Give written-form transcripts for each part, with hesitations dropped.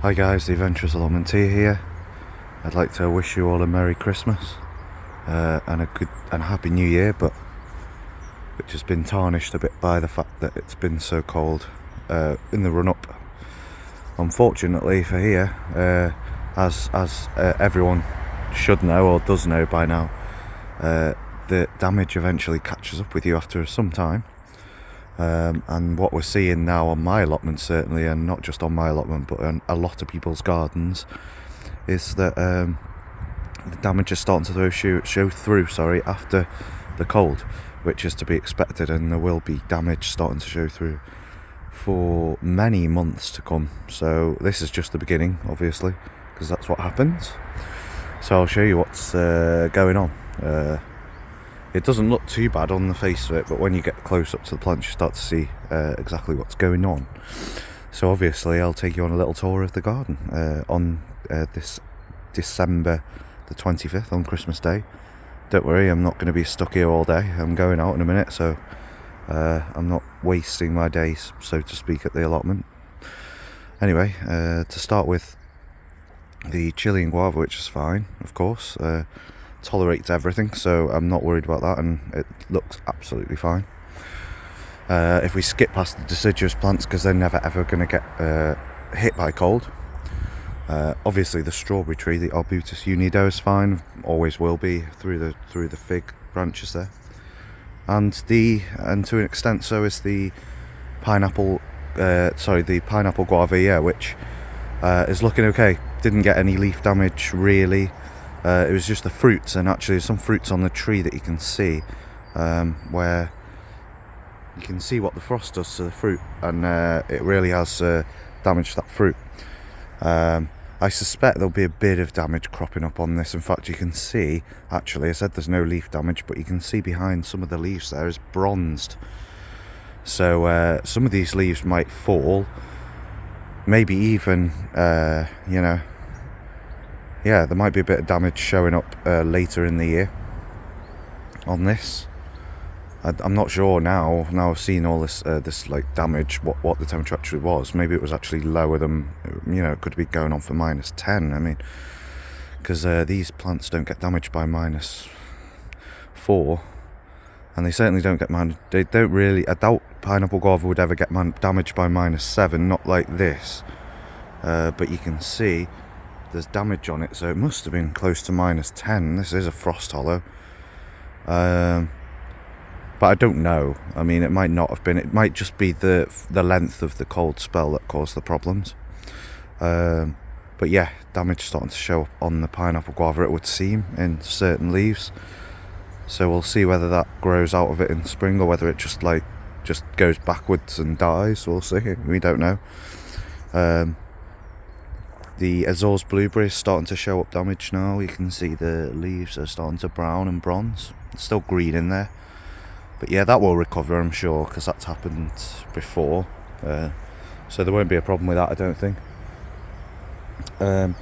Hi guys, the Adventurous Allotment here. I'd like to wish you all a Merry Christmas and a good and Happy New Year, but which has been tarnished a bit by the fact that it's been so cold in the run-up. Unfortunately for here, as everyone should know or does know by now, the damage eventually catches up with you after some time. And what we're seeing now on my allotment, certainly, and not just on my allotment but on a lot of people's gardens, is that the damage is starting to show through after the cold, which is to be expected, and there will be damage starting to show through for many months to come. So this is just the beginning, obviously, because that's what happens. So I'll show you what's going on. It doesn't look too bad on the face of it, but when you get close up to the plants, you start to see exactly what's going on. So obviously I'll take you on a little tour of the garden on this December the 25th, on Christmas Day. Don't worry, I'm not going to be stuck here all day. I'm going out in a minute, so I'm not wasting my days, so to speak, at the allotment. Anyway, to start with, the Chilean guava, which is fine, of course. Tolerates everything, so I'm not worried about that, and it looks absolutely fine. If we skip past the deciduous plants, because they're never ever going to get hit by cold. Obviously the strawberry tree, the Arbutus unido, is fine, always will be, through the fig branches there, and to an extent so is the pineapple the pineapple guava, which is looking okay. Didn't get any leaf damage really. It was just the fruits, and actually some fruits on the tree that you can see, where you can see what the frost does to the fruit, and it really has damaged that fruit. I suspect there'll be a bit of damage cropping up on this. In fact, you can see, actually, I said there's no leaf damage, but you can see behind some of the leaves there is bronzed. So some of these leaves might fall, maybe even, yeah, there might be a bit of damage showing up later in the year on this. I'm not sure now. Now I've seen all this like damage, what the temperature actually was. Maybe it was actually lower than, it could be going on for -10. I mean, because these plants don't get damaged by -4, and they certainly don't get they don't really. I doubt pineapple guava would ever get damaged by -7, not like this. But you can see there's damage on it, so it must have been close to -10. This is a frost hollow, but I don't know. I mean, it might not have been. It might just be the length of the cold spell that caused the problems. But yeah, damage starting to show up on the pineapple guava, it would seem, in certain leaves. So we'll see whether that grows out of it in spring, or whether it just goes backwards and dies. We'll see. We don't know. The Azores blueberry is starting to show up damage now. You can see the leaves are starting to brown and bronze. It's still green in there, but yeah, that will recover, I'm sure, because that's happened before. So there won't be a problem with that, I don't think. The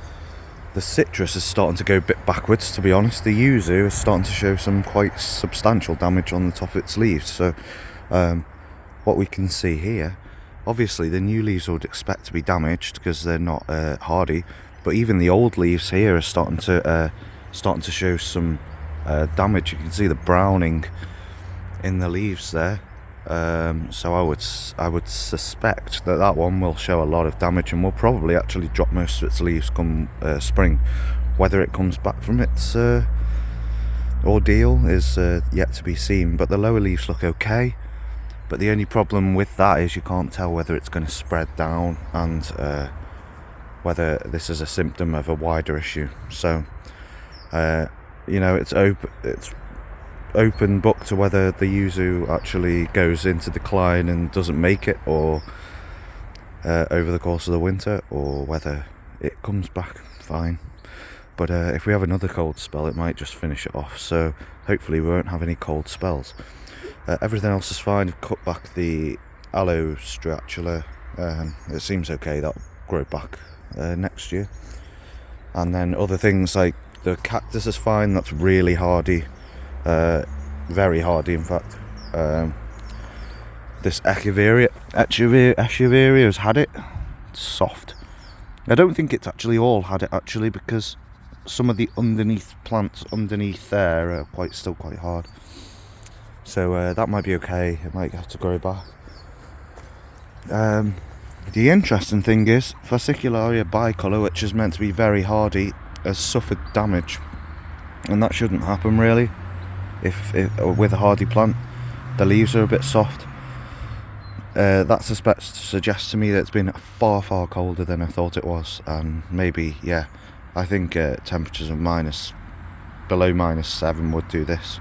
citrus is starting to go a bit backwards, to be honest. The yuzu is starting to show some quite substantial damage on the top of its leaves. So what we can see here, obviously the new leaves would expect to be damaged because they're not hardy, but even the old leaves here are starting to show some damage. You can see the browning in the leaves there. So I would suspect that one will show a lot of damage, and will probably actually drop most of its leaves come spring. Whether it comes back from its ordeal is yet to be seen, but the lower leaves look okay. But the only problem with that is you can't tell whether it's going to spread down, and whether this is a symptom of a wider issue. So it's open book to whether the yuzu actually goes into decline and doesn't make it, or over the course of the winter, or whether it comes back fine. But if we have another cold spell, it might just finish it off. So hopefully we won't have any cold spells. Everything else is fine. I've cut back the aloe stratula. It seems okay. That'll grow back next year. And then other things like the cactus is fine. That's really hardy. Very hardy, in fact. This echeveria has had it. It's soft. I don't think it's actually all had it actually, because some of the underneath plants underneath there are still quite hard. So that might be okay. It might have to grow back. The interesting thing is Fascicularia bicolor, which is meant to be very hardy, has suffered damage, and that shouldn't happen really. If with a hardy plant, the leaves are a bit soft. That suggests to me that it's been far colder than I thought it was, and maybe, yeah, I think temperatures of below -7 would do this.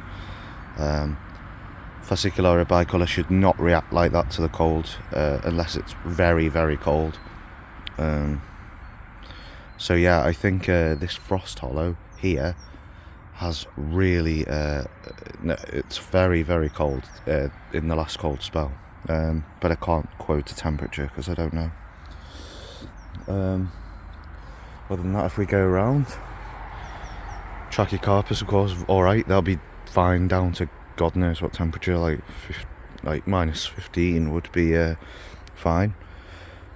Fascicularia bicolor should not react like that to the cold unless it's very cold. So yeah, I think this frost hollow here has really it's very cold in the last cold spell, but I can't quote a temperature because I don't know. Other than that, if we go around, Trachycarpus, of course, alright, they'll be fine down to God knows what temperature, like -15 would be fine.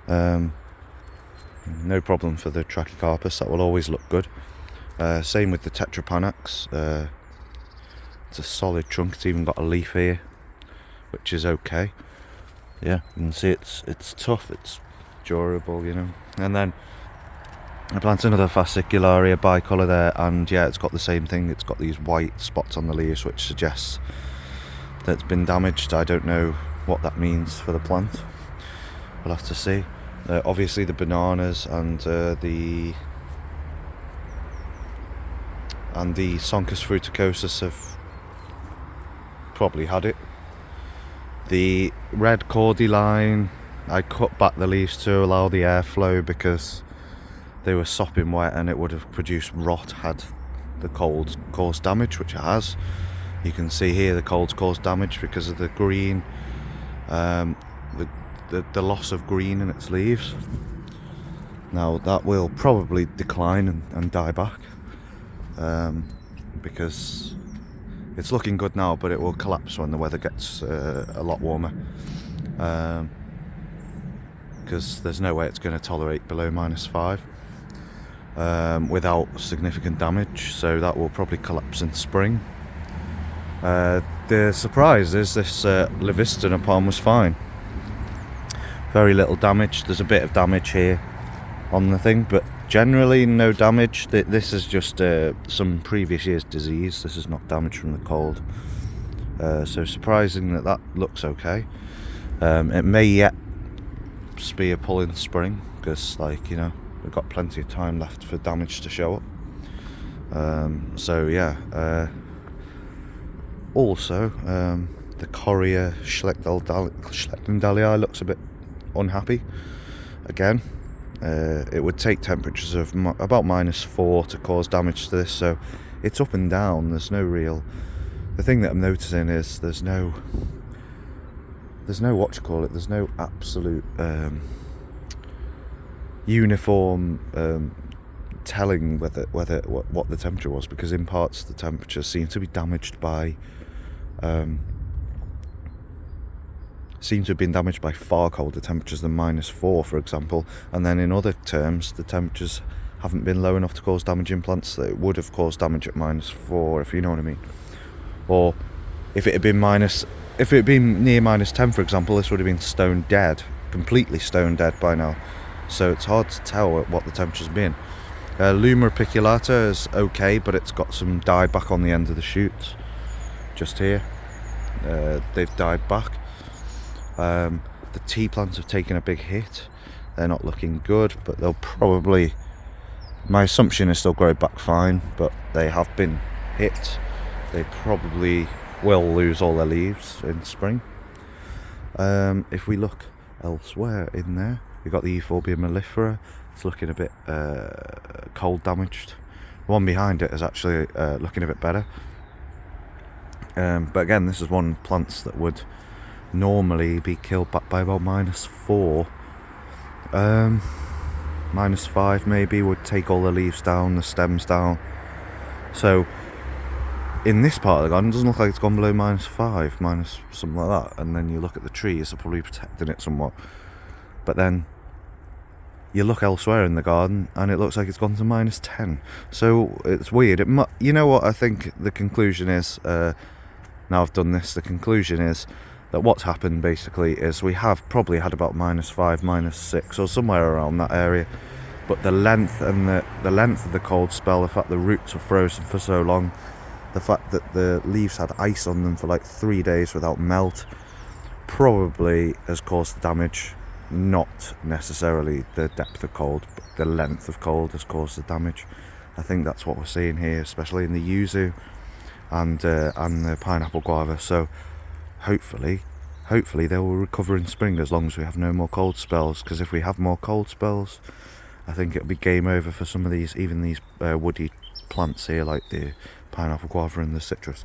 No problem for the Trachycarpus, that will always look good. Same with the Tetrapanax. It's a solid trunk, it's even got a leaf here, which is okay. Yeah, you can see it's tough, it's durable, you know. And then I planted another Fascicularia bicolor there, and yeah, it's got the same thing. It's got these white spots on the leaves, which suggests that it's been damaged. I don't know what that means for the plant. We'll have to see. Obviously the bananas and the Sonchus fruticosus have probably had it. The red cordyline, I cut back the leaves to allow the airflow because they were sopping wet and it would have produced rot had the cold caused damage, which it has. You can see here the cold's caused damage because of the green, the loss of green in its leaves. Now that will probably decline and die back, because it's looking good now, but it will collapse when the weather gets a lot warmer, because there's no way it's going to tolerate below -5 without significant damage, so that will probably collapse in spring. The surprise is this Levistina palm was fine. Very little damage. There's a bit of damage here on the thing, but generally no damage. This is just some previous year's disease. This is not damage from the cold. So surprising that looks okay. It may yet be a pull in spring, because, like, you know, we've got plenty of time left for damage to show up. So yeah. Also, the Coria Schlechtendalii looks a bit unhappy again. It would take temperatures of about -4 to cause damage to this, so it's up and down. There's no real. The thing that I'm noticing is there's no there's no absolute uniform telling what the temperature was, because in parts the temperature seemed to be damaged by seem to have been damaged by far colder temperatures than -4, for example, and then in other terms the temperatures haven't been low enough to cause damage in plants that it would have caused damage at -4, if you know what I mean. Or if it had been near -10, for example, this would have been stone dead, completely stone dead by now. So it's hard to tell what the temperature's been. Luma apiculata is okay, but it's got some dieback on the end of the shoots, just here. They've died back. The tea plants have taken a big hit. They're not looking good, but they'll probably, my assumption is they'll grow back fine, but they have been hit. They probably will lose all their leaves in spring. If we look elsewhere in there, we've got the Euphorbia mellifera. It's looking a bit cold damaged. The one behind it is actually looking a bit better. But again, this is one of the plants that would normally be killed back by about -4. -5 maybe would take all the leaves down, the stems down. So in this part of the garden, it doesn't look like it's gone below -5, minus something like that. And then you look at the trees, they're probably protecting it somewhat. But then you look elsewhere in the garden and it looks like it's gone to -10. So it's weird. You know what I think the conclusion is, now I've done this, the conclusion is that what's happened basically is we have probably had about -5, -6 or somewhere around that area, but the length and the length of the cold spell, the fact the roots were frozen for so long, the fact that the leaves had ice on them for like 3 days without melt, probably has caused the damage. Not necessarily the depth of cold, but the length of cold has caused the damage. I think that's what we're seeing here, especially in the yuzu and the pineapple guava. So hopefully they will recover in spring as long as we have no more cold spells, because if we have more cold spells, I think it'll be game over for some of these, even these woody plants here like the pineapple guava and the citrus.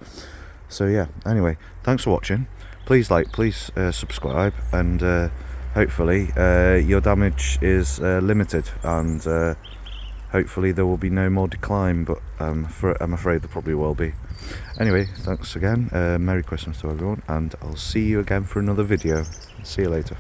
So yeah, anyway, thanks for watching. Please like, please subscribe, and hopefully your damage is limited, and hopefully there will be no more decline, but I'm afraid there probably will be. Anyway, thanks again, Merry Christmas to everyone, and I'll see you again for another video. See you later.